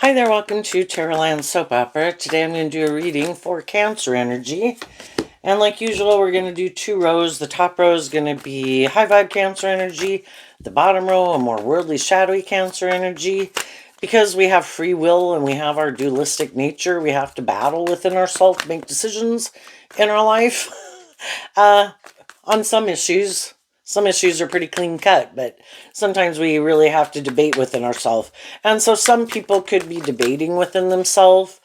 Hi there, welcome to Terrorland Soap Opera. Today I'm going to do a reading for Cancer energy. And like usual, we're going to do two rows. The top row is going to be high vibe Cancer energy. The bottom row, a more worldly, shadowy Cancer energy. Because we have free will and we have our dualistic nature, we have to battle within ourselves to make decisions in our life. On some issues. Some issues are pretty clean cut, but sometimes we really have to debate within ourselves. And so some people could be debating within themselves.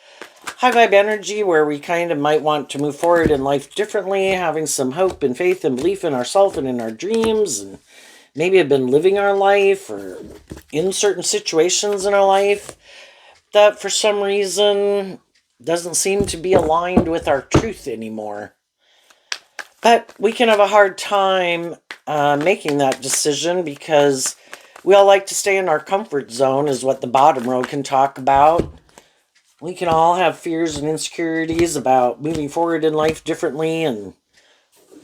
High vibe energy, where we kind of might want to move forward in life differently, having some hope and faith and belief in ourselves and in our dreams, and maybe have been living our life or in certain situations in our life that for some reason doesn't seem to be aligned with our truth anymore. But we can have a hard time making that decision because we all like to stay in our comfort zone, is what the bottom row can talk about. We can all have fears and insecurities about moving forward in life differently and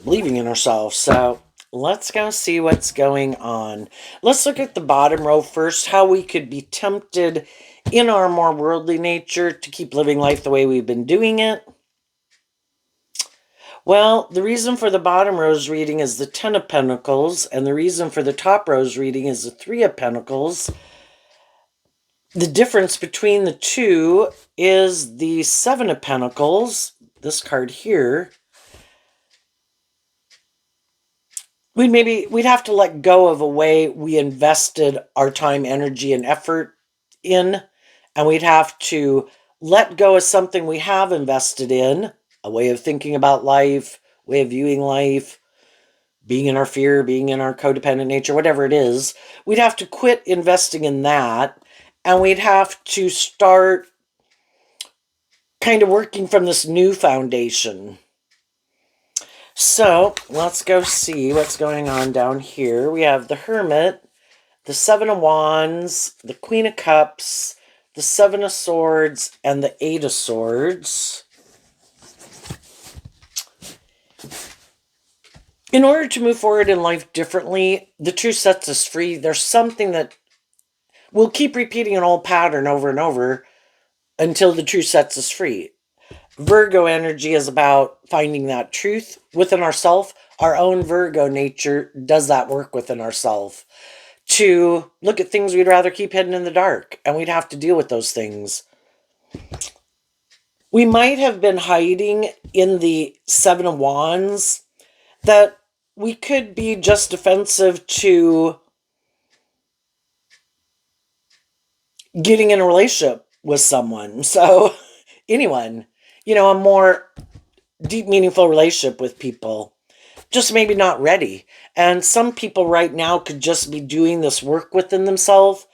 believing in ourselves. So let's go see what's going on. Let's look at the bottom row first, how we could be tempted in our more worldly nature to keep living life the way we've been doing it. Well, the reason for the bottom row's reading is the Ten of Pentacles, and the reason for the top row's reading is the Three of Pentacles. The difference between the two is the Seven of Pentacles, this card here. We'd have to let go of a way we invested our time, energy, and effort in, and we'd have to let go of something we have invested in, a way of thinking about life, way of viewing life, being in our fear, being in our codependent nature, whatever it is. We'd have to quit investing in that, and we'd have to start kind of working from this new foundation. So let's go see what's going on down here. We have the Hermit, the Seven of Wands, the Queen of Cups, the Seven of Swords, and the Eight of Swords. In order to move forward in life differently, the truth sets us free. There's something that we'll keep repeating an old pattern over and over until the truth sets us free. Virgo energy is about finding that truth within ourselves. Our own Virgo nature does that work within ourselves. To look at things we'd rather keep hidden in the dark, and we'd have to deal with those things. We might have been hiding in the Seven of Wands that we could be just defensive to getting in a relationship with someone. So, anyone, a more deep, meaningful relationship with people, just maybe not ready. And some people right now could just be doing this work within themselves.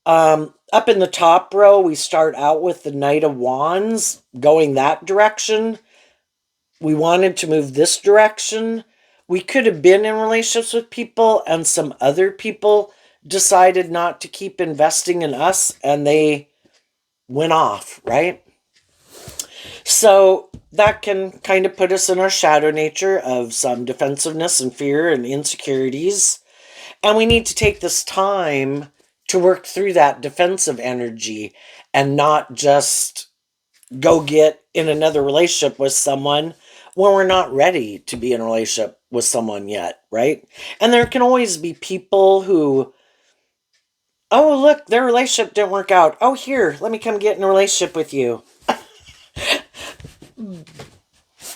Up in the top row, we start out with the Knight of Wands going that direction. We wanted to move this direction. We could have been in relationships with people, and some other people decided not to keep investing in us, and they went off, right? So that can kind of put us in our shadow nature of some defensiveness and fear and insecurities. And we need to take this time to work through that defensive energy and not just go get in another relationship with someone when we're not ready to be in a relationship with someone yet, right? And there can always be people who, oh, look, their relationship didn't work out. Oh, here, let me come get in a relationship with you.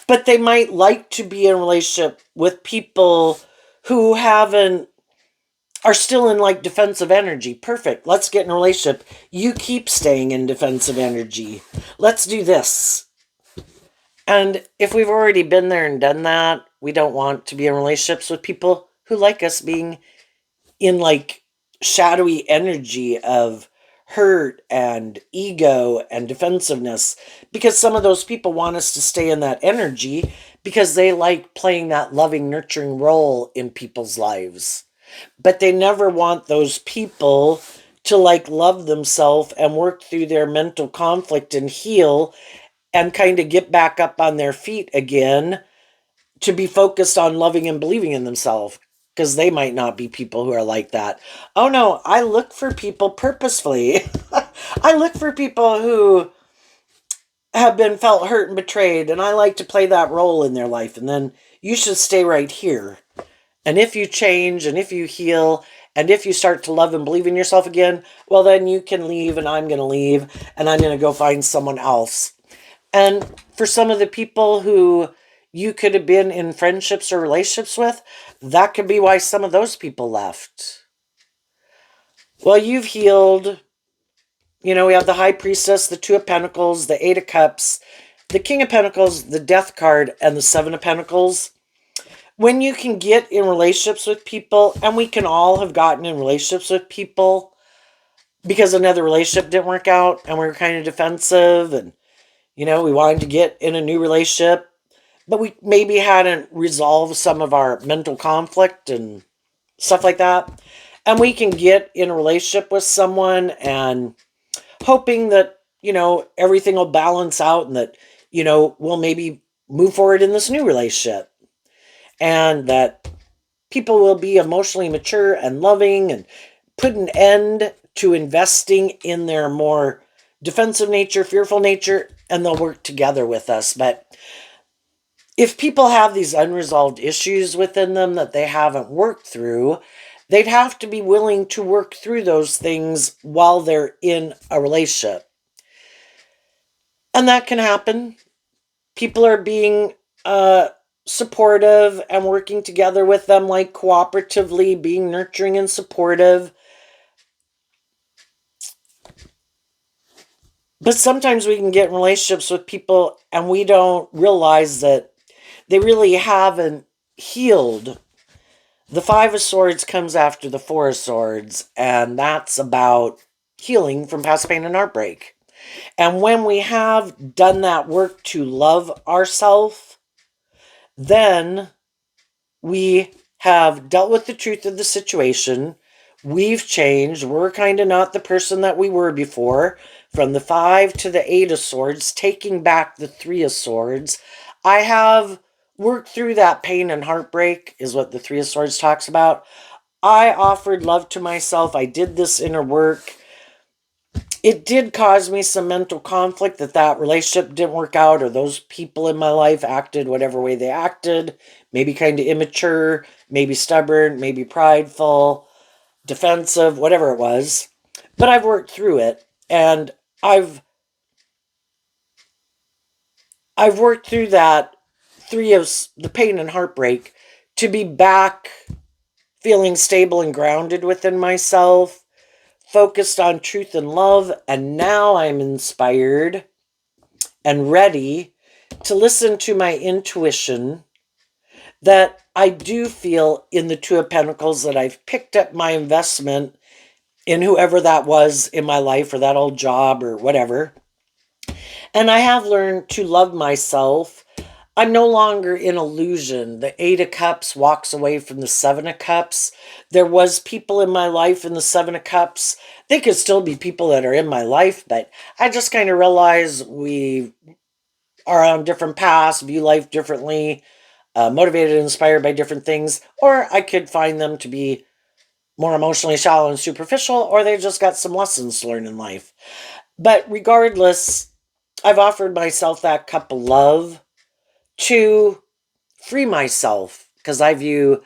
But they might like to be in a relationship with people who are still in like defensive energy. Perfect. Let's get in a relationship. You keep staying in defensive energy. Let's do this. And if we've already been there and done that, we don't want to be in relationships with people who like us being in like shadowy energy of hurt and ego and defensiveness, because some of those people want us to stay in that energy because they like playing that loving, nurturing role in people's lives. But they never want those people to like love themselves and work through their mental conflict and heal and kind of get back up on their feet again to be focused on loving and believing in themselves, because they might not be people who are like that. Oh no, I look for people purposefully. I look for people who have been felt hurt and betrayed, and I like to play that role in their life. And then you should stay right here. And if you change, and if you heal, and if you start to love and believe in yourself again, well, then you can leave, and I'm going to leave, and I'm going to go find someone else. And for some of the people who you could have been in friendships or relationships with, that could be why some of those people left. Well, you've healed. You know, we have the High Priestess, the Two of Pentacles, the Eight of Cups, the King of Pentacles, the Death card, and the Seven of Pentacles. When you can get in relationships with people, and we can all have gotten in relationships with people because another relationship didn't work out and we were kind of defensive and, you know, we wanted to get in a new relationship, but we maybe hadn't resolved some of our mental conflict and stuff like that. And we can get in a relationship with someone and hoping that, you know, everything will balance out and that, you know, we'll maybe move forward in this new relationship and that people will be emotionally mature and loving and put an end to investing in their more defensive nature, fearful nature, and they'll work together with us. But if people have these unresolved issues within them that they haven't worked through, they'd have to be willing to work through those things while they're in a relationship. And that can happen. People are being supportive and working together with them, like cooperatively, being nurturing and supportive. But sometimes we can get in relationships with people and we don't realize that they really haven't healed. The Five of Swords comes after the Four of Swords, and that's about healing from past pain and heartbreak. And when we have done that work to love ourselves, then we have dealt with the truth of the situation. We've changed. We're kind of not the person that we were before. From the Five to the Eight of Swords, taking back the Three of Swords. I have worked through that pain and heartbreak, is what the Three of Swords talks about. I offered love to myself. I did this inner work. It did cause me some mental conflict that relationship didn't work out, or those people in my life acted whatever way they acted, maybe kind of immature, maybe stubborn, maybe prideful, defensive, whatever it was. But I've worked through it, and I've worked through that three of the pain and heartbreak to be back feeling stable and grounded within myself, focused on truth and love, and now I'm inspired and ready to listen to my intuition that I do feel in the Two of Pentacles that I've picked up my investment in whoever that was in my life or that old job or whatever. And I have learned to love myself. I'm no longer in illusion. The Eight of Cups walks away from the Seven of Cups. There was people in my life in the Seven of Cups. They could still be people that are in my life, but I just kind of realize we are on different paths, view life differently, motivated and inspired by different things, or I could find them to be more emotionally shallow and superficial, or they just got some lessons to learn in life. But regardless, I've offered myself that cup of love to free myself because I view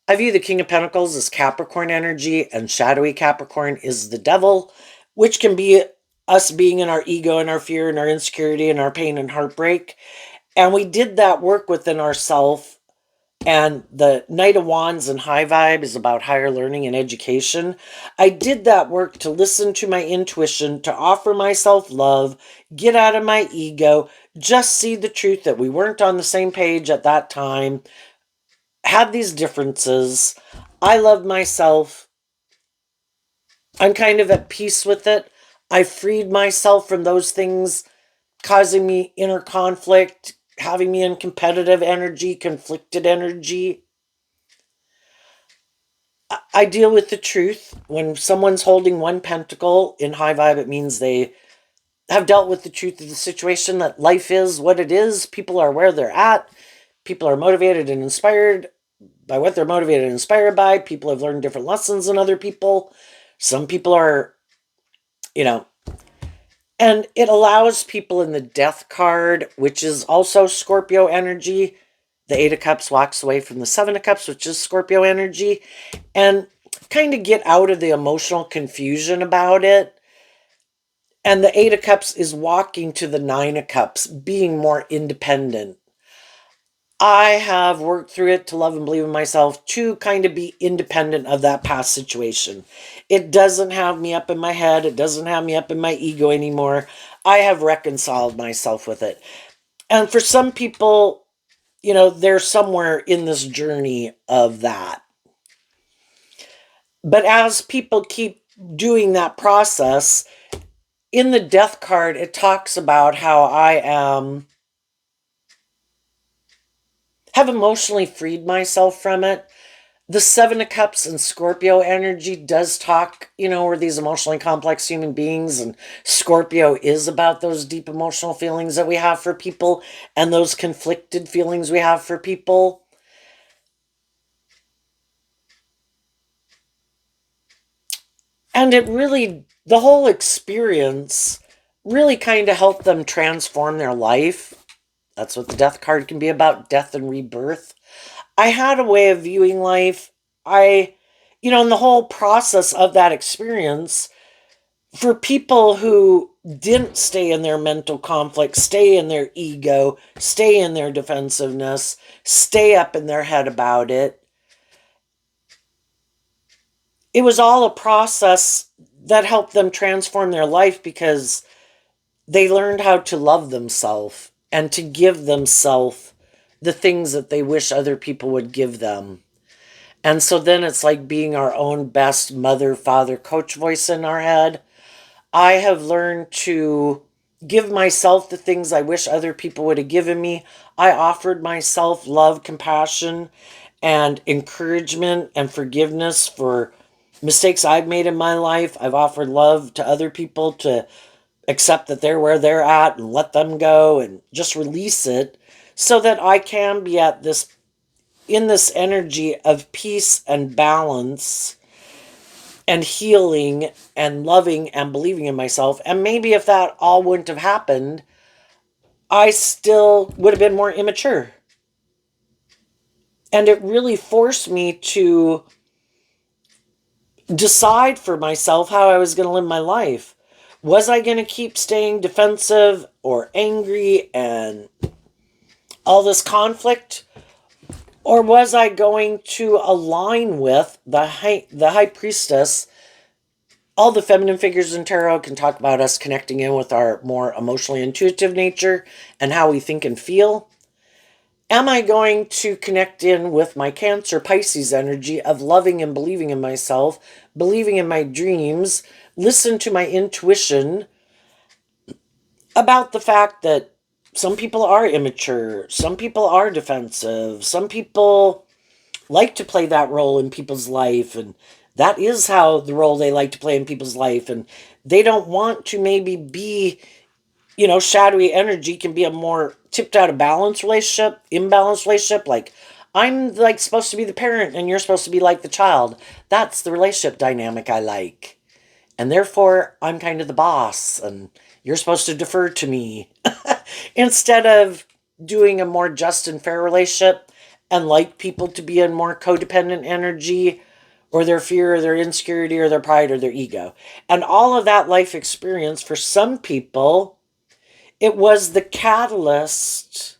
the King of Pentacles as Capricorn energy, and shadowy Capricorn is the devil, which can be us being in our ego and our fear and our insecurity and our pain and heartbreak. And we did that work within ourselves. And the Knight of Wands and High Vibe is about higher learning and education. I did that work to listen to my intuition, to offer myself love, get out of my ego, just see the truth that we weren't on the same page at that time, had these differences. I love myself. I'm kind of at peace with it. I freed myself from those things causing me inner conflict, having me in competitive energy, conflicted energy. I deal with the truth. When someone's holding one pentacle in high vibe, it means they have dealt with the truth of the situation, that life is what it is. People are where they're at. People are motivated and inspired by what they're motivated and inspired by. People have learned different lessons than other people. Some people are, you know, And it allows people in the Death card, which is also Scorpio energy. The Eight of Cups walks away from the Seven of Cups, which is Scorpio energy, and kind of get out of the emotional confusion about it. And the Eight of Cups is walking to the Nine of Cups, being more independent. I have worked through it to love and believe in myself, to kind of be independent of that past situation. It doesn't have me up in my head. It doesn't have me up in my ego anymore. I have reconciled myself with it. And for some people, they're somewhere in this journey of that. But as people keep doing that process, in the Death card, it talks about how I have emotionally freed myself from it. The Seven of Cups and Scorpio energy does talk, we're these emotionally complex human beings, and Scorpio is about those deep emotional feelings that we have for people and those conflicted feelings we have for people. And the whole experience really kind of helped them transform their life. That's what the Death card can be about, death and rebirth. I had a way of viewing life. In the whole process of that experience, for people who didn't stay in their mental conflict, stay in their ego, stay in their defensiveness, stay up in their head about it, it was all a process that helped them transform their life because they learned how to love themselves and to give themselves the things that they wish other people would give them. And so then it's like being our own best mother, father, coach voice in our head. I have learned to give myself the things I wish other people would have given me. I offered myself love, compassion, and encouragement and forgiveness for mistakes I've made in my life. I've offered love to other people to accept that they're where they're at and let them go and just release it so that I can be in this energy of peace and balance and healing and loving and believing in myself. And maybe if that all wouldn't have happened, I still would have been more immature. And it really forced me to decide for myself how I was going to live my life. Was I going to keep staying defensive or angry and all this conflict? Or was I going to align with the high priestess? All the feminine figures in tarot can talk about us connecting in with our more emotionally intuitive nature and how we think and feel. Am I going to connect in with my Cancer Pisces energy of loving and believing in myself, believing in my dreams, listen to my intuition about the fact that some people are immature, some people are defensive, some people like to play that role in people's life, and that is how the role they like to play in people's life, and they don't want to maybe be, shadowy energy can be a more tipped out of balance relationship, imbalanced relationship, like I'm like supposed to be the parent and you're supposed to be like the child. That's the relationship dynamic I like. And therefore I'm kind of the boss and you're supposed to defer to me. Instead of doing a more just and fair relationship and like people to be in more codependent energy or their fear or their insecurity or their pride or their ego. And all of that life experience, for some people, it was the catalyst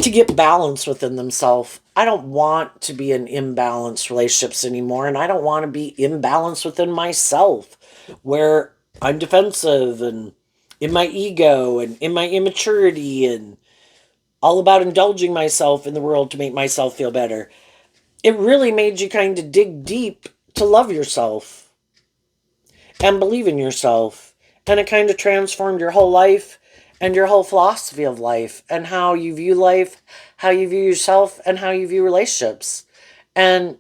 to get balance within themselves. I don't want to be in imbalanced relationships anymore, and I don't want to be imbalanced within myself, where I'm defensive and in my ego and in my immaturity and all about indulging myself in the world to make myself feel better. It really made you kind of dig deep to love yourself and believe in yourself. And it kind of transformed your whole life and your whole philosophy of life and how you view life, how you view yourself, and how you view relationships. And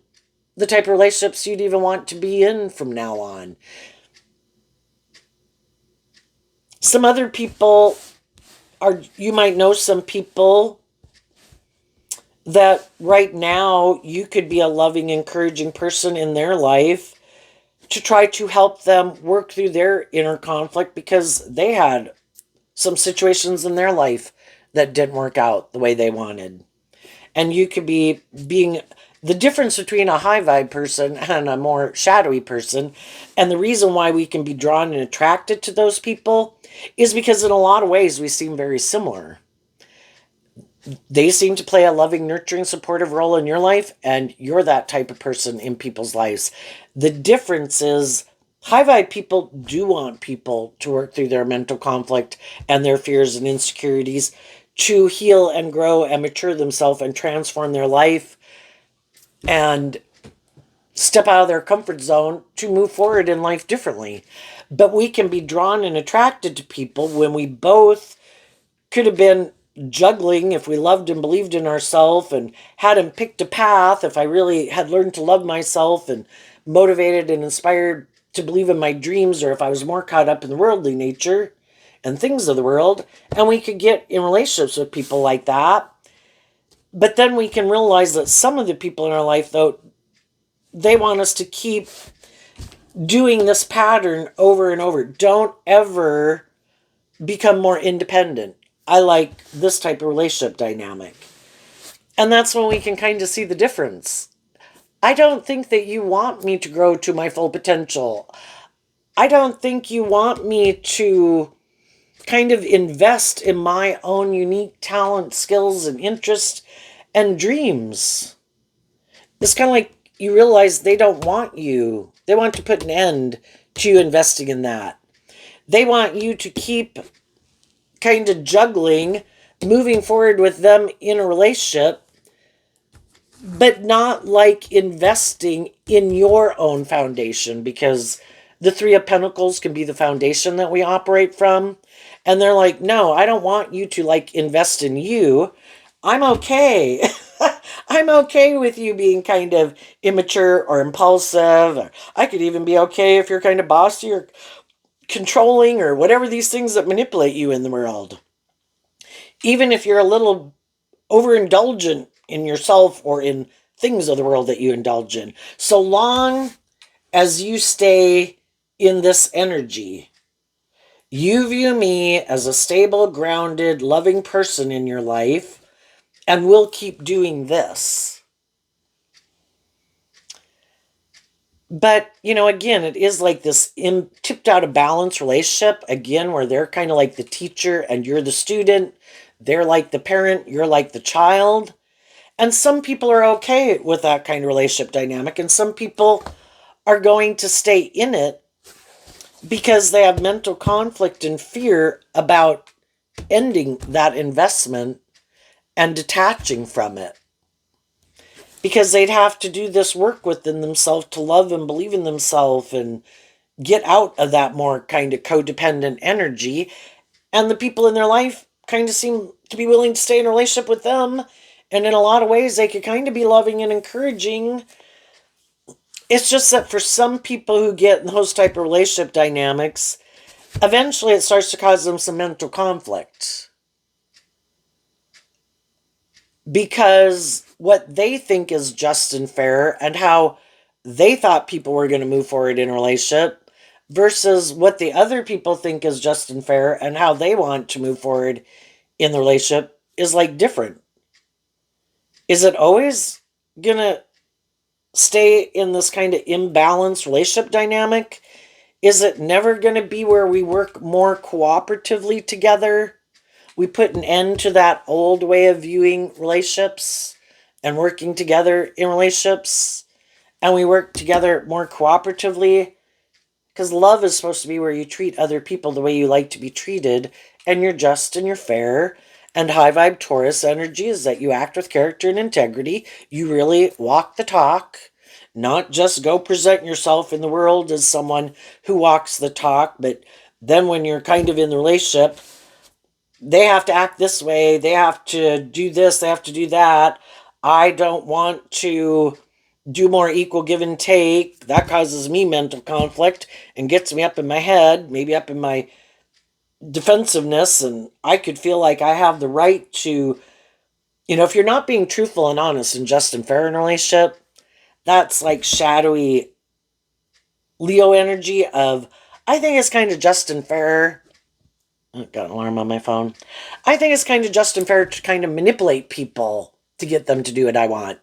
the type of relationships you'd even want to be in from now on. Some other people you might know some people that right now you could be a loving, encouraging person in their life to try to help them work through their inner conflict because they had some situations in their life that didn't work out the way they wanted. And you could be being the difference between a high vibe person and a more shadowy person, and the reason why we can be drawn and attracted to those people is because in a lot of ways we seem very similar. They seem to play a loving, nurturing, supportive role in your life, and you're that type of person in people's lives. The difference is high vibe people do want people to work through their mental conflict and their fears and insecurities to heal and grow and mature themselves and transform their life and step out of their comfort zone to move forward in life differently. But we can be drawn and attracted to people when we both could have been juggling if we loved and believed in ourselves and hadn't picked a path, if I really had learned to love myself and motivated and inspired to believe in my dreams, or if I was more caught up in the worldly nature and things of the world, and we could get in relationships with people like that. But then we can realize that some of the people in our life, though, they want us to keep doing this pattern over and over. Don't ever become more independent. I like this type of relationship dynamic. And that's when we can kind of see the difference. I don't think that you want me to grow to my full potential. I don't think you want me to kind of invest in my own unique talent, skills, and interests and dreams. It's kind of like you realize they don't want you. They want to put an end to you investing in that. They want you to keep kind of juggling, moving forward with them in a relationship, but not like investing in your own foundation, because the Three of Pentacles can be the foundation that we operate from. And they're like, no, I don't want you to like invest in you. I'm okay. I'm okay with you being kind of immature or impulsive. Or I could even be okay if you're kind of bossy or controlling or whatever these things that manipulate you in the world. Even if you're a little overindulgent in yourself or in things of the world that you indulge in. So long as you stay in this energy, you view me as a stable, grounded, loving person in your life, and we'll keep doing this. But, again, it is like this tipped out of balance relationship, again, where they're kind of like the teacher and you're the student. They're like the parent, you're like the child. And some people are okay with that kind of relationship dynamic, and some people are going to stay in it because they have mental conflict and fear about ending that investment and detaching from it. Because they'd have to do this work within themselves to love and believe in themselves and get out of that more kind of codependent energy. And the people in their life kind of seem to be willing to stay in a relationship with them. And in a lot of ways, they could kind of be loving and encouraging. It's just that for some people who get in those type of relationship dynamics, eventually it starts to cause them some mental conflict. Because what they think is just and fair and how they thought people were going to move forward in a relationship versus what the other people think is just and fair and how they want to move forward in the relationship is like different. Is it always going to stay in this kind of imbalanced relationship dynamic? Is it never going to be where we work more cooperatively together? We put an end to that old way of viewing relationships and working together in relationships, and we work together more cooperatively, because love is supposed to be where you treat other people the way you like to be treated, and you're just and you're fair. And high vibe Taurus energy is that you act with character and integrity. You really walk the talk, not just go present yourself in the world as someone who walks the talk, but then when you're kind of in the relationship, they have to act this way, they have to do this, they have to do that. I don't want to do more equal give and take. That causes me mental conflict and gets me up in my head, maybe up in my defensiveness, and I could feel like I have the right to, if you're not being truthful and honest and just and fair in a relationship, that's like shadowy Leo energy of, I think it's kind of just and fair. Oh, got an alarm on my phone. I think it's kind of just and fair to kind of manipulate people to get them to do what I want.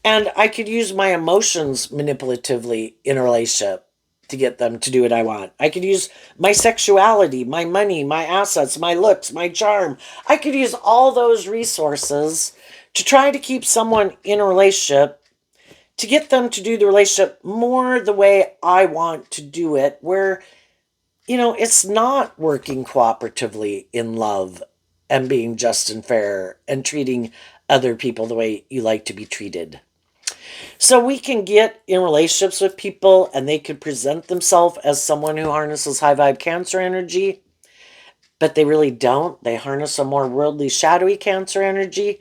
And I could use my emotions manipulatively in a relationship to get them to do what I want. I could use my sexuality, my money, my assets, my looks, my charm. I could use all those resources to try to keep someone in a relationship, to get them to do the relationship more the way I want to do it, where, it's not working cooperatively in love and being just and fair and treating other people the way you like to be treated. So we can get in relationships with people and they could present themselves as someone who harnesses high vibe Cancer energy, but they really don't. They harness a more worldly, shadowy Cancer energy.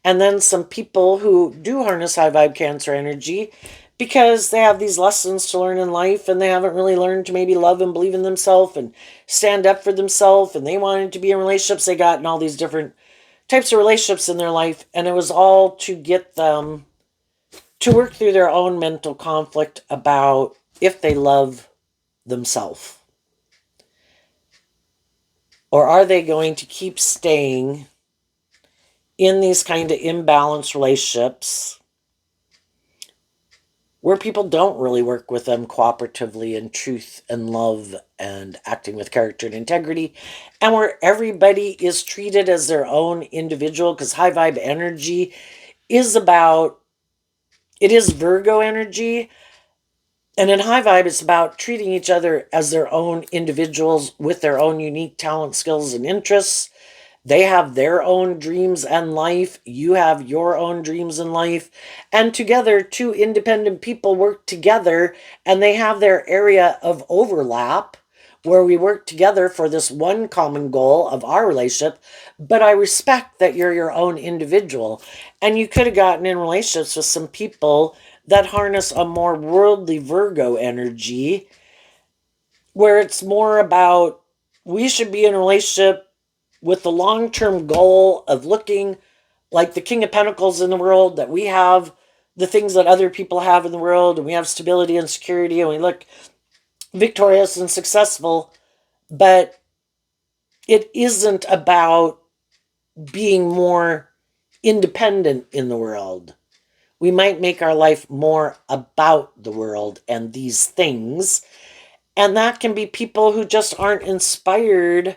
And then some people who do harness high vibe Cancer energy because they have these lessons to learn in life and they haven't really learned to maybe love and believe in themselves and stand up for themselves, and they wanted to be in relationships. They got in all these different types of relationships in their life, and it was all to get them to work through their own mental conflict about if they love themselves. Or are they going to keep staying in these kind of imbalanced relationships where people don't really work with them cooperatively in truth and love and acting with character and integrity, and where everybody is treated as their own individual? Because high vibe energy is about, it is Virgo energy. And in high vibe, it's about treating each other as their own individuals with their own unique talent, skills, and interests. They have their own dreams and life. You have your own dreams and life. And together, two independent people work together and they have their area of overlap where we work together for this one common goal of our relationship. But I respect that you're your own individual. And you could have gotten in relationships with some people that harness a more worldly Virgo energy where it's more about, we should be in a relationship with the long-term goal of looking like the King of Pentacles in the world, that we have the things that other people have in the world, and we have stability and security, and we look victorious and successful. But it isn't about being more independent in the world. We might make our life more about the world and these things. And that can be people who just aren't inspired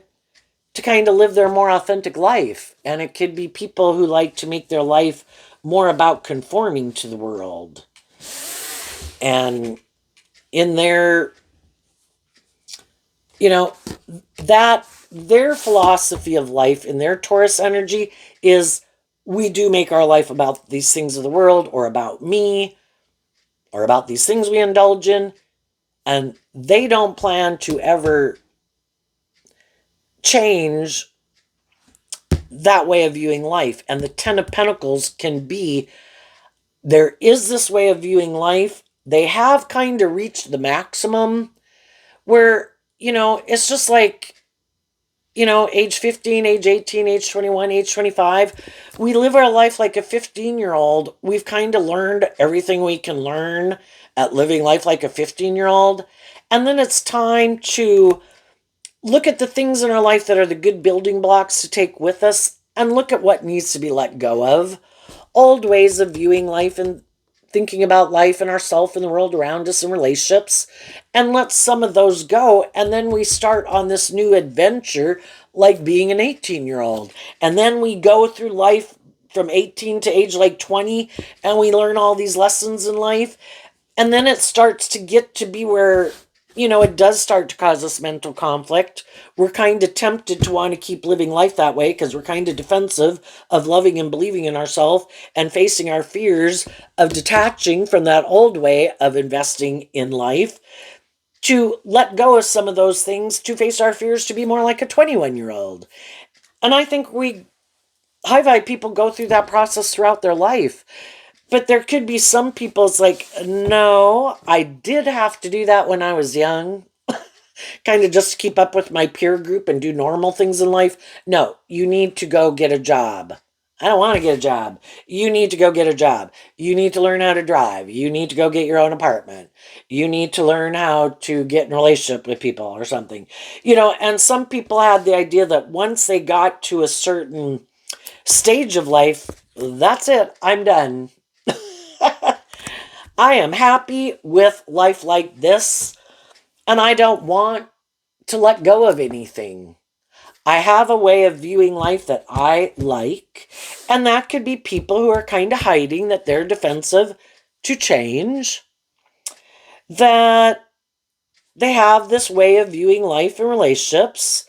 to kind of live their more authentic life. And it could be people who like to make their life more about conforming to the world. And in their, you know, that their philosophy of life in their Taurus energy is, we do make our life about these things of the world, or about me, or about these things we indulge in. And they don't plan to ever change that way of viewing life. And the Ten of Pentacles can be, there is this way of viewing life. They have kind of reached the maximum where, it's just like, age 15, age 18, age 21, age 25. We live our life like a 15-year-old. We've kind of learned everything we can learn at living life like a 15-year-old. And then it's time to look at the things in our life that are the good building blocks to take with us and look at what needs to be let go of. Old ways of viewing life and thinking about life and ourselves and the world around us and relationships, and let some of those go. And then we start on this new adventure like being an 18-year-old. And then we go through life from 18 to age like 20, and we learn all these lessons in life. And then it starts to get to be where, it does start to cause us mental conflict. We're kind of tempted to want to keep living life that way because we're kind of defensive of loving and believing in ourselves and facing our fears of detaching from that old way of investing in life, to let go of some of those things, to face our fears, to be more like a 21-year-old. And I think high vibe people go through that process throughout their life. But there could be some people, it's like, no, I did have to do that when I was young, kind of just to keep up with my peer group and do normal things in life. No, you need to go get a job. I don't want to get a job. You need to go get a job. You need to learn how to drive. You need to go get your own apartment. You need to learn how to get in a relationship with people or something. And some people had the idea that once they got to a certain stage of life, that's it. I'm done. I am happy with life like this, and I don't want to let go of anything. I have a way of viewing life that I like, and that could be people who are kind of hiding that they're defensive to change, that they have this way of viewing life and relationships.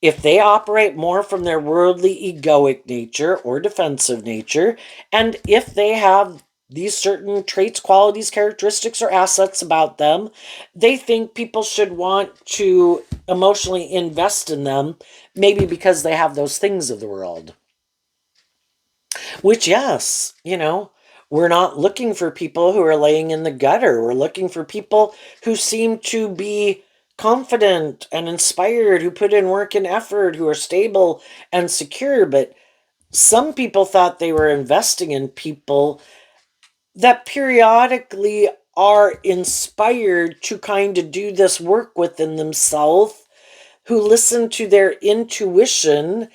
If they operate more from their worldly egoic nature or defensive nature, and if they have these certain traits, qualities, characteristics, or assets about them, they think people should want to emotionally invest in them, maybe because they have those things of the world. Which, yes, we're not looking for people who are laying in the gutter. We're looking for people who seem to be confident and inspired, who put in work and effort, who are stable and secure. But some people thought they were investing in people that periodically are inspired to kind of do this work within themselves, who listen to their intuition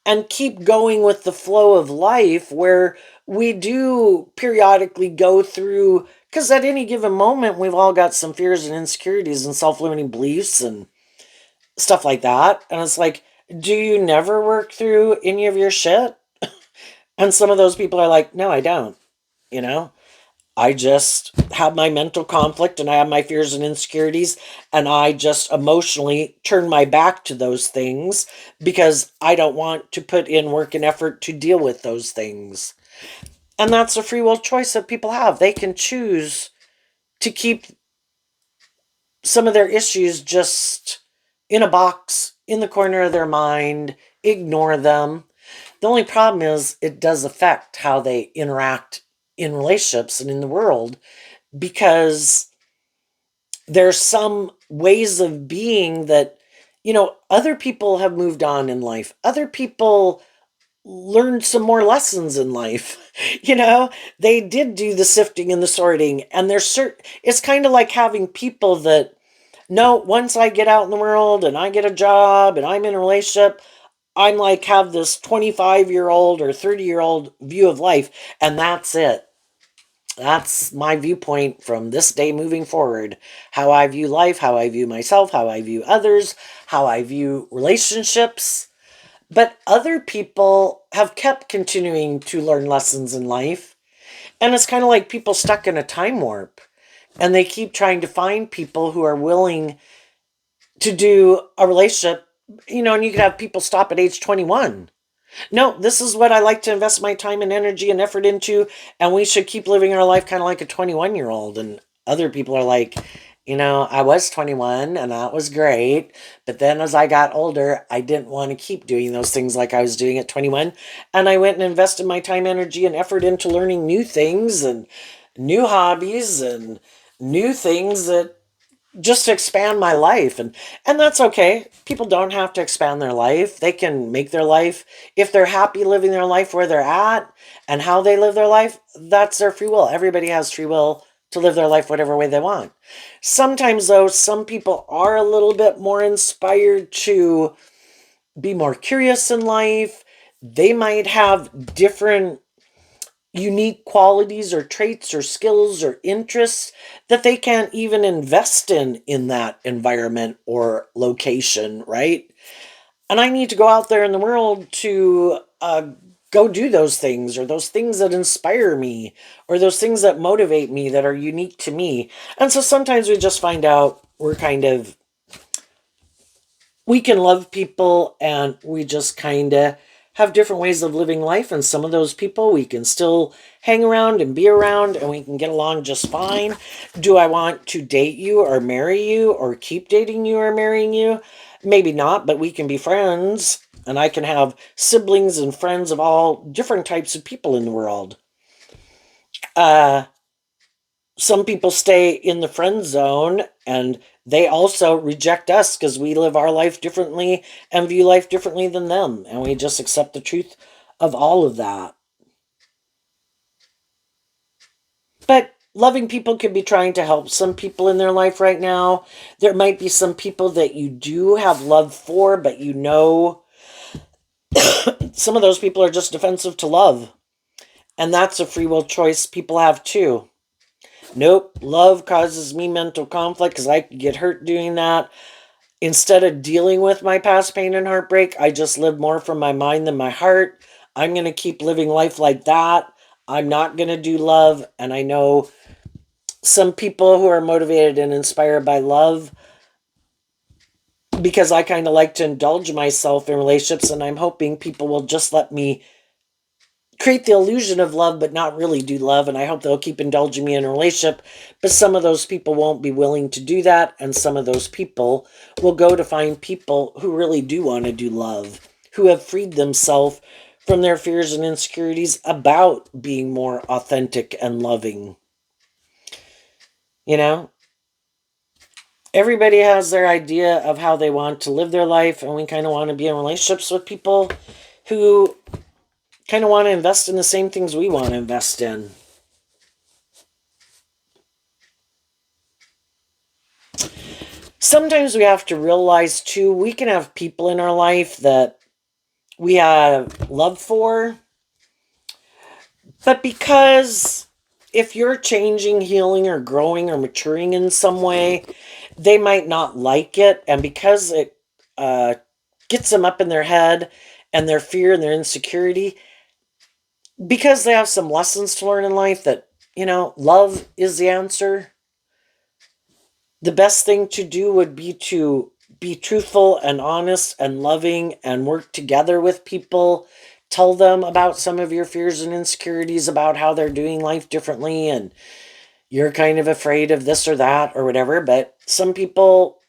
and keep going with the flow of life, where we do periodically go through, because at any given moment we've all got some fears and insecurities and self-limiting beliefs and stuff like that. And it's like, do you never work through any of your shit? And some of those people are like, no, I don't. you know I just have my mental conflict and I have my fears and insecurities, and I just emotionally turn my back to those things because I don't want to put in work and effort to deal with those things. And that's a free will choice that people have. They can choose to keep some of their issues just in a box in the corner of their mind, ignore them. The only problem is it does affect how they interact in relationships and in the world, because there's some ways of being that other people have moved on in life. Other people learned some more lessons in life. They did do the sifting and the sorting, and there's certain it's kind of like having people that no, once I get out in the world and I get a job and I'm in a relationship, I'm like have this 25-year-old or 30-year-old view of life, and that's it. That's my viewpoint from this day moving forward. How I view life, how I view myself, how I view others, how I view relationships. But other people have kept continuing to learn lessons in life. And it's kind of like people stuck in a time warp. And they keep trying to find people who are willing to do a relationship. And you could have people stop at age 21. No, this is what I like to invest my time and energy and effort into, and we should keep living our life kind of like a 21-year-old. And other people are like, I was 21 and that was great, but then as I got older, I didn't want to keep doing those things like I was doing at 21, and I went and invested my time, energy, and effort into learning new things and new hobbies and new things that just to expand my life. And that's okay. People don't have to expand their life. They can make their life, if they're happy living their life where they're at and how they live their life, that's their free will. Everybody has free will to live their life whatever way they want. Sometimes though, some people are a little bit more inspired to be more curious in life. They might have different unique qualities or traits or skills or interests that they can't even invest in that environment or location, right? And I need to go out there in the world to go do those things, or those things that inspire me, or those things that motivate me that are unique to me. And so sometimes we just find out we can love people, and we just kind of have different ways of living life. And some of those people we can still hang around and be around, and we can get along just fine. Do I want to date you or marry you or keep dating you or marrying you? Maybe not, but we can be friends, and I can have siblings and friends of all different types of people in the world. Uh, some people stay in the friend zone, and they also reject us because we live our life differently and view life differently than them, and we just accept the truth of all of that. But loving people could be trying to help some people in their life right now. There might be some people that you do have love for, but you know some of those people are just defensive to love. And that's a free will choice people have too. Nope, love causes me mental conflict because I could get hurt doing that. Instead of dealing with my past pain and heartbreak, I just live more from my mind than my heart. I'm going to keep living life like that. I'm not going to do love. And I know some people who are motivated and inspired by love because I kind of like to indulge myself in relationships, and I'm hoping people will just let me create the illusion of love but not really do love, and I hope they'll keep indulging me in a relationship. But some of those people won't be willing to do that, and some of those people will go to find people who really do want to do love, who have freed themselves from their fears and insecurities about being more authentic and loving. You know, everybody has their idea of how they want to live their life, and we kind of want to be in relationships with people who kind of want to invest in the same things we want to invest in. Sometimes we have to realize too, we can have people in our life that we have love for, but because if you're changing, healing, or growing or maturing in some way, they might not like it. And because it gets them up in their head and their fear and their insecurity, because they have some lessons to learn in life that, love is the answer, the best thing to do would be to be truthful and honest and loving and work together with people. Tell them about some of your fears and insecurities about how they're doing life differently and you're kind of afraid of this or that or whatever. But some people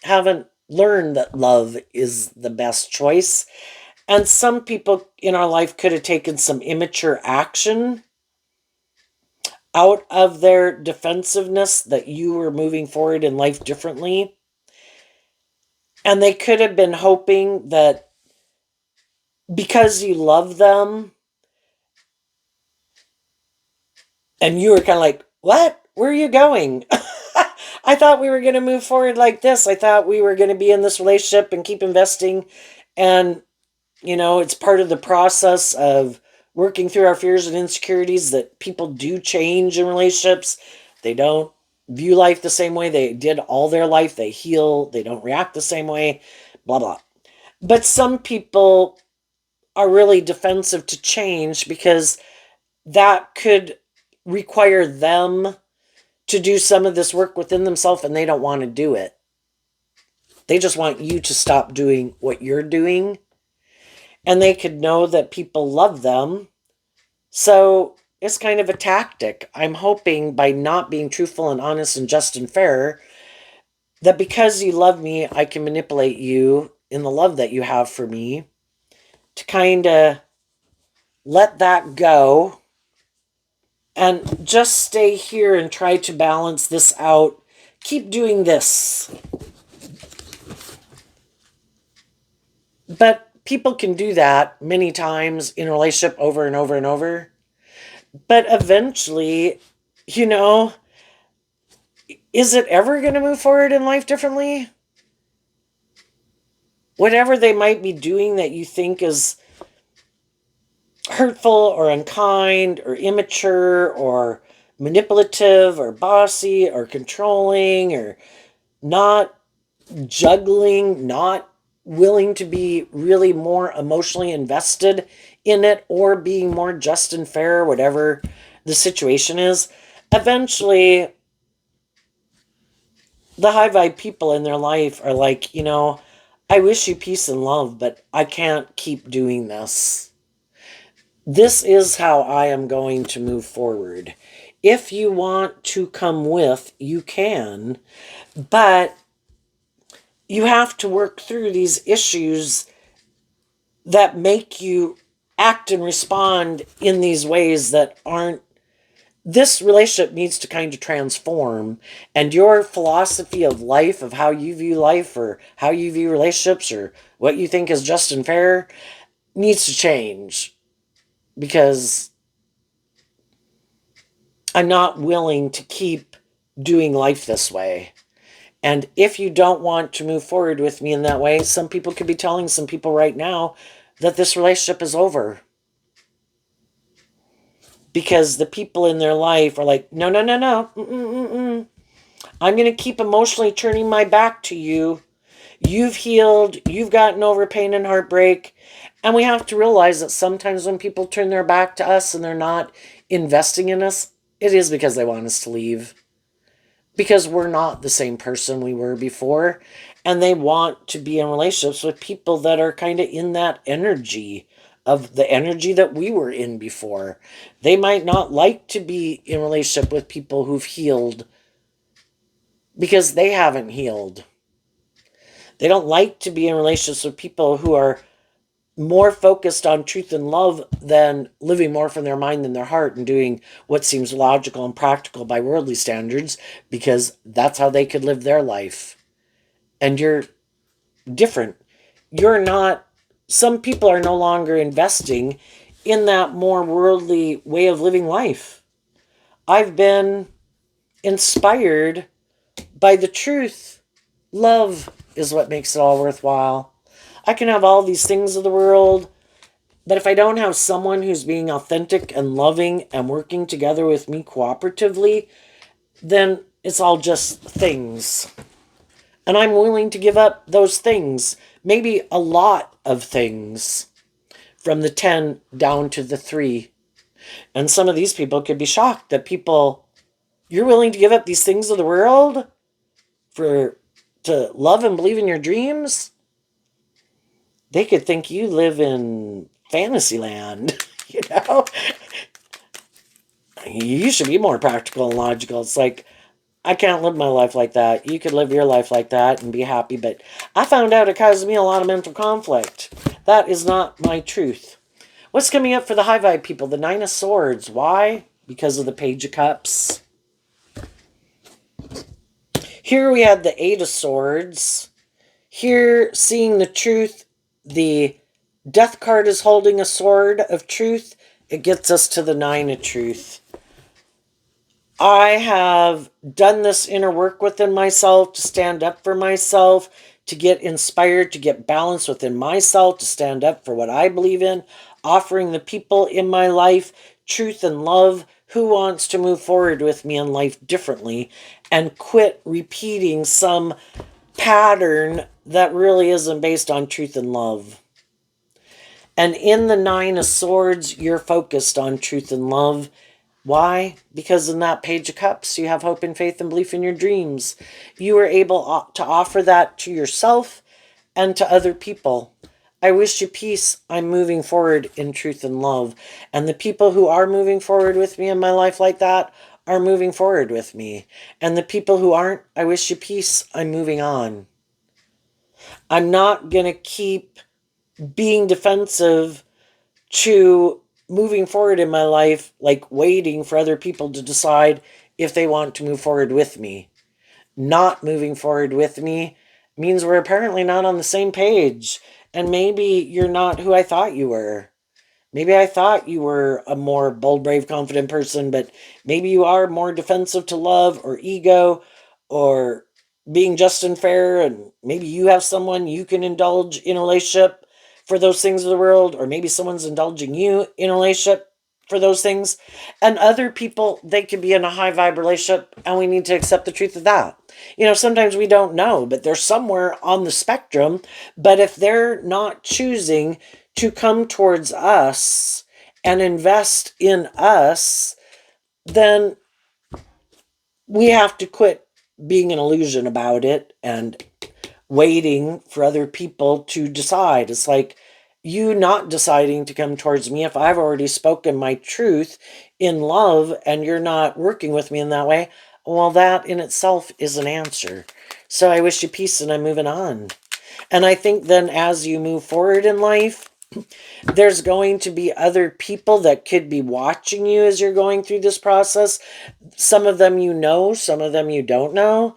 haven't learned that love is the best choice. And some people in our life could have taken some immature action out of their defensiveness that you were moving forward in life differently. And they could have been hoping that because you love them and you were kind of like, what? Where are you going? I thought we were going to move forward like this. I thought we were going to be in this relationship and keep investing. And, it's part of the process of working through our fears and insecurities that people do change in relationships. They don't view life the same way they did all their life. They heal. They don't react the same way, blah, blah. But some people are really defensive to change because that could require them to do some of this work within themselves and they don't want to do it. They just want you to stop doing what you're doing. And they could know that people love them. So it's kind of a tactic. I'm hoping by not being truthful and honest and just and fair, that because you love me, I can manipulate you in the love that you have for me to kind of let that go and just stay here and try to balance this out. Keep doing this. But people can do that many times in a relationship over and over and over. But eventually, is it ever going to move forward in life differently? Whatever they might be doing that you think is hurtful or unkind or immature or manipulative or bossy or controlling or not juggling, not willing to be really more emotionally invested in it or being more just and fair, whatever the situation is, eventually the high vibe people in their life are like, I wish you peace and love, but I can't keep doing this. This is how I am going to move forward. If you want to come with, you can, but you have to work through these issues that make you act and respond in these ways that aren't. This relationship needs to kind of transform, and your philosophy of life, of how you view life or how you view relationships or what you think is just and fair, needs to change because I'm not willing to keep doing life this way. And if you don't want to move forward with me in that way, some people could be telling some people right now that this relationship is over. Because the people in their life are like, no, no, no, no. Mm-mm-mm-mm. I'm going to keep emotionally turning my back to you. You've healed. You've gotten over pain and heartbreak. And we have to realize that sometimes when people turn their back to us and they're not investing in us, it is because they want us to leave. Because we're not the same person we were before. And they want to be in relationships with people that are kind of in that energy of the energy that we were in before. They might not like to be in relationship with people who've healed because they haven't healed. They don't like to be in relationships with people who are more focused on truth and love than living more from their mind than their heart and doing what seems logical and practical by worldly standards because that's how they could live their life. And you're different. You're not, some people are no longer investing in that more worldly way of living life. I've been inspired by the truth. Love is what makes it all worthwhile. I can have all these things of the world, but if I don't have someone who's being authentic and loving and working together with me cooperatively, then it's all just things. And I'm willing to give up those things, maybe a lot of things, from the 10 down to the 3. And some of these people could be shocked that people, you're willing to give up these things of the world for to love and believe in your dreams? They could think you live in fantasy land, you know? You should be more practical and logical. It's like, I can't live my life like that. You could live your life like that and be happy, but I found out it causes me a lot of mental conflict. That is not my truth. What's coming up for the high vibe people? The 9 of Swords. Why? Because of the Page of Cups. Here we had the 8 of Swords. Here, seeing the truth, the Death card is holding a sword of truth. It gets us to the 9 of Truth. I have done this inner work within myself to stand up for myself, to get inspired, to get balance within myself, to stand up for what I believe in, offering the people in my life truth and love who wants to move forward with me in life differently and quit repeating some pattern that really isn't based on truth and love. And in the 9 of Swords, you're focused on truth and love. Why? Because in that Page of Cups, you have hope and faith and belief in your dreams. You are able to offer that to yourself and to other people. I wish you peace. I'm moving forward in truth and love. And the people who are moving forward with me in my life like that are moving forward with me. And the people who aren't, I wish you peace. I'm moving on. I'm not going to keep being defensive to moving forward in my life, like waiting for other people to decide if they want to move forward with me. Not moving forward with me means we're apparently not on the same page. And maybe you're not who I thought you were. Maybe I thought you were a more bold, brave, confident person, but maybe you are more defensive to love or ego or being just and fair. And maybe you have someone you can indulge in a relationship for those things of the world, or maybe someone's indulging you in a relationship for those things. And other people, they could be in a high vibe relationship, and we need to accept the truth of that. You know, sometimes we don't know, but they're somewhere on the spectrum. But if they're not choosing to come towards us and invest in us, then we have to quit being an illusion about it and waiting for other people to decide. It's like you not deciding to come towards me if I've already spoken my truth in love and you're not working with me in that way. Well, that in itself is an answer. So I wish you peace and I'm moving on. And I think then as you move forward in life, there's going to be other people that could be watching you as you're going through this process. Some of them you know, some of them you don't know.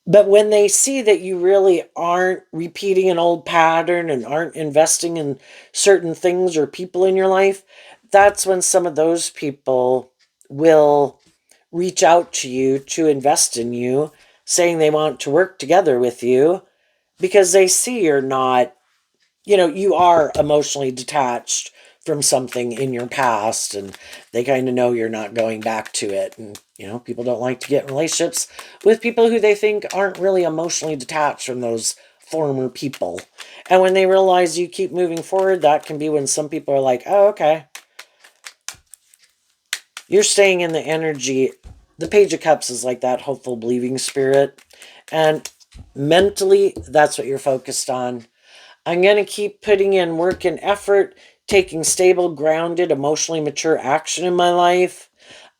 But when they see that you really aren't repeating an old pattern and aren't investing in certain things or people in your life, that's when some of those people will reach out to you to invest in you, saying they want to work together with you because they see you're not, you are emotionally detached from something in your past, and they kind of know you're not going back to it. And, people don't like to get in relationships with people who they think aren't really emotionally detached from those former people. And when they realize you keep moving forward, that can be when some people are like, oh, okay, you're staying in the energy. The Page of Cups is like that hopeful, believing spirit. And mentally, that's what you're focused on. I'm going to keep putting in work and effort, taking stable, grounded, emotionally mature action in my life.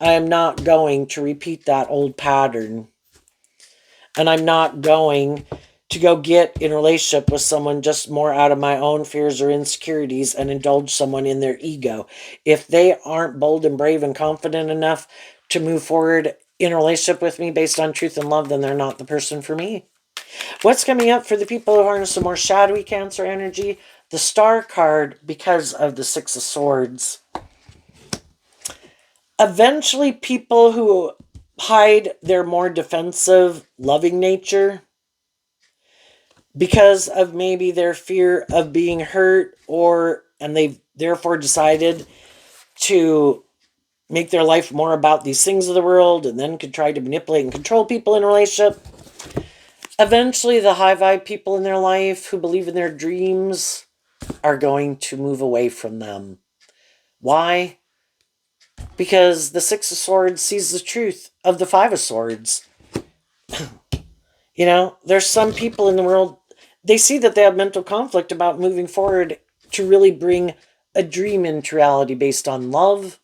I am not going to repeat that old pattern. And I'm not going to go get in a relationship with someone just more out of my own fears or insecurities and indulge someone in their ego. If they aren't bold and brave and confident enough to move forward in a relationship with me based on truth and love, then they're not the person for me. What's coming up for the people who harness a more shadowy Cancer energy? The Star card, because of the Six of Swords. Eventually, people who hide their more defensive, loving nature because of maybe their fear of being hurt, and they've therefore decided to make their life more about these things of the world and then could try to manipulate and control people in a relationship. Eventually, the high vibe people in their life who believe in their dreams are going to move away from them. Why? Because the Six of Swords sees the truth of the Five of Swords. There's some people in the world, they see that they have mental conflict about moving forward to really bring a dream into reality based on love,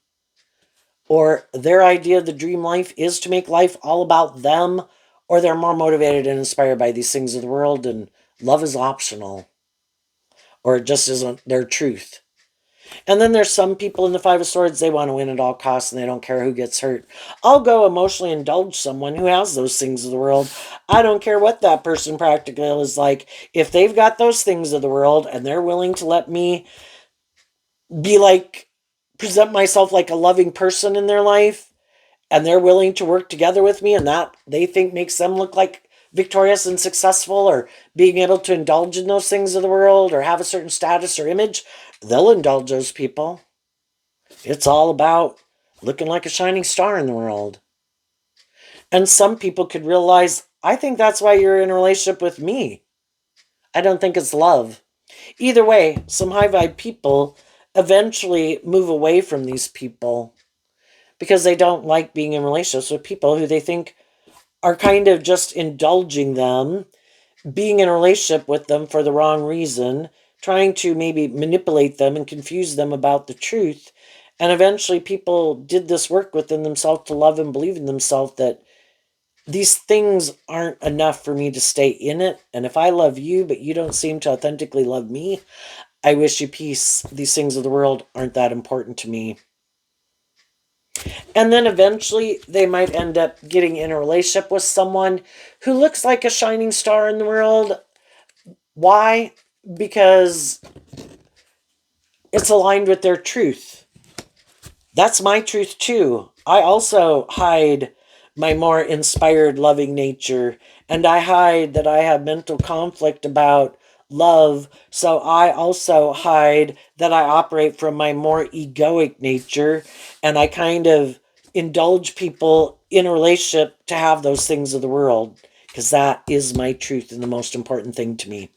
or their idea of the dream life is to make life all about them, or they're more motivated and inspired by these things of the world, and love is optional, or it just isn't their truth. And then there's some people in the Five of Swords, they want to win at all costs and they don't care who gets hurt. I'll go emotionally indulge someone who has those things of the world. I don't care what that person practically is like. If they've got those things of the world and they're willing to let me be like, present myself like a loving person in their life, and they're willing to work together with me, and that they think makes them look like victorious and successful, or being able to indulge in those things of the world, or have a certain status or image, they'll indulge those people. It's all about looking like a shining star in the world. And some people could realize, I think that's why you're in a relationship with me. I don't think it's love. Either way, some high vibe people eventually move away from these people because they don't like being in relationships with people who they think are kind of just indulging them, being in a relationship with them for the wrong reason, trying to maybe manipulate them and confuse them about the truth. And eventually people did this work within themselves to love and believe in themselves that these things aren't enough for me to stay in it. And if I love you, but you don't seem to authentically love me, I wish you peace. These things of the world aren't that important to me. And then eventually they might end up getting in a relationship with someone who looks like a shining star in the world. Why? Because it's aligned with their truth. That's my truth too. I also hide my more inspired, loving nature, and I hide that I have mental conflict about love. So I also hide that I operate from my more egoic nature, and I kind of indulge people in a relationship to have those things of the world, because that is my truth and the most important thing to me.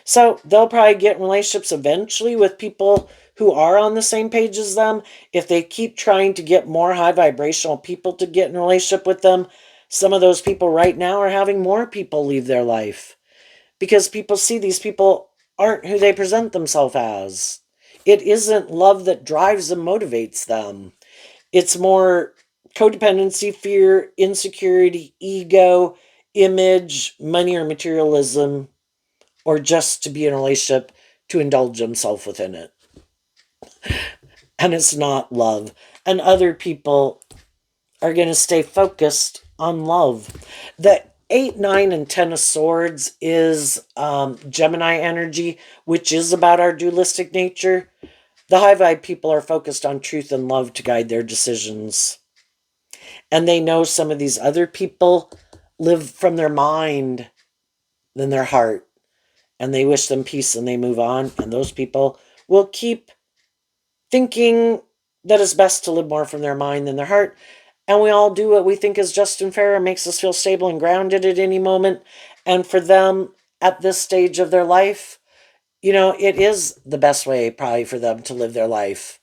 So they'll probably get in relationships eventually with people who are on the same page as them. If they keep trying to get more high vibrational people to get in a relationship with them, some of those people right now are having more people leave their life because people see these people aren't who they present themselves as. It isn't love that drives and motivates them. It's more codependency, fear, insecurity, ego, image, money, or materialism, or just to be in a relationship to indulge themselves within it. And it's not love. And other people are going to stay focused on love. That 8, 9, and 10 of Swords is Gemini energy, which is about our dualistic nature. The high vibe people are focused on truth and love to guide their decisions. And they know some of these other people live from their mind than their heart. And they wish them peace and they move on. And those people will keep thinking that it's best to live more from their mind than their heart. And we all do what we think is just and fair and makes us feel stable and grounded at any moment. And for them, at this stage of their life, it is the best way probably for them to live their life.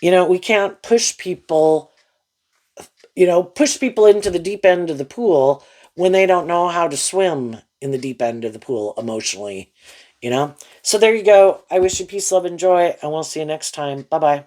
We can't push people into the deep end of the pool when they don't know how to swim in the deep end of the pool emotionally. So there you go. I wish you peace, love, and joy, and we'll see you next time. Bye-bye.